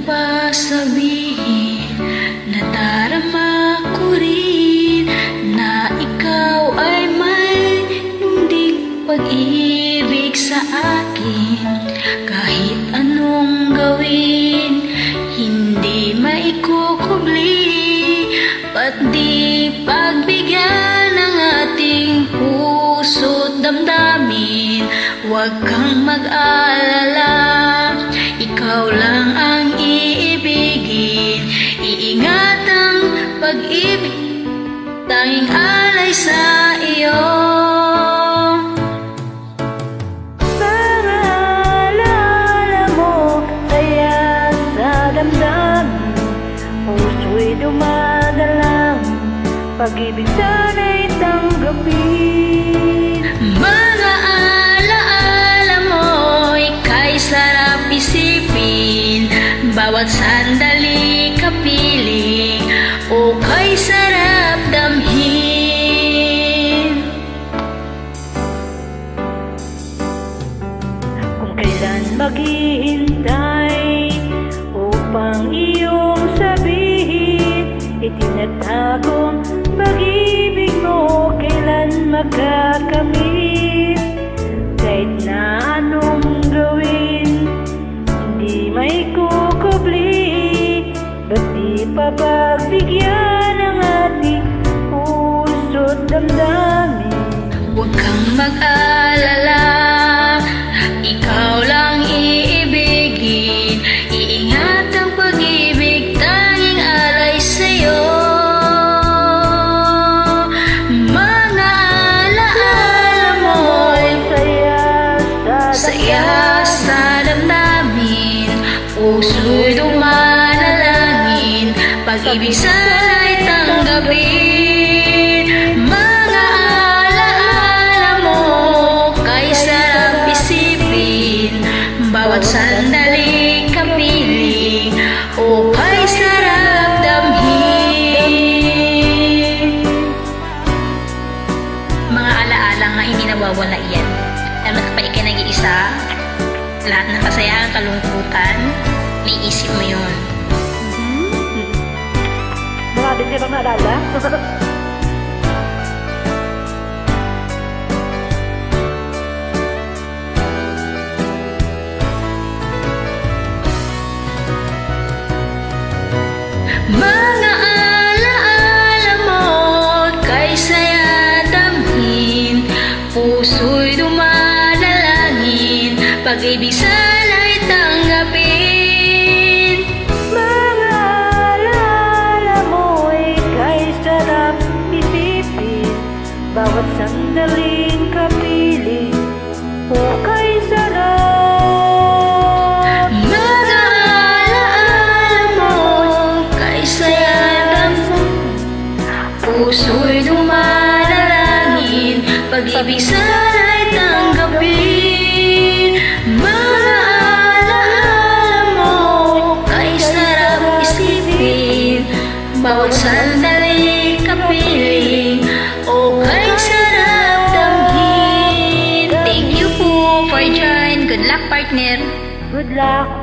pa sabihin, nadarama ko rin na ikaw ay may hindi pag-ibig sa akin. Kahit anong gawin, hindi maikukubli, ba't di pagbigyan ng ating puso't damdamin? Huwag kang mag-alala, ikaw lang ang iibigin. Iingat ang pag-ibig, tanging alay sa iyo. Mga alaala mo, saya sa damdamin, puso'y dumadalang, pag-ibig sana'y tanggapin. Mga alaala mo, ika'y sarap isipin, bawat sandali kapiling, o ka'y sarap damhin. Kung kailan maghihintay upang iyong sabihin, itinatagong pag-ibig mo kailan magkakamit. Kahit na anong gawin, hindi may kukubli, ba't di papagbigyan ng ating puso't damdamin? Huwag kang mag-alala, ikaw lang iibigin. Iingat ang pag-ibig, tanging alay sa'yo. Mga alaala mo'y saya sa damdamin, puso'y dumanalangin, pag-ibig sana'y tanggapin. Mga alaala mo, kay sarap isipin, bawat sandali kapiling, o kay sarap damhin. Mga alaala nga hindi nawawala yan. Alam ka pa ikay nag-iisa, lahat ng kasayahan, kalungkutan, may isip mo yun. Marami ka bang naalala? Mga alaala mo, kay saya damhin, puso'y dumadalangin, pag-ibig sana'y tanggapin. Mga alaala mo, ika'y sarap isipin, bawat sandaling kapiling, o kay sarap. Mga alaala mo, kay saya damhin, puso'y dumadalangin, pag-ibig sana'y tanggapin. Mga alaala mo, kay sarap isipin, bawat sandali kapiling, o kay sarap damhin. Thank you po for join. Good luck, partner. Good luck.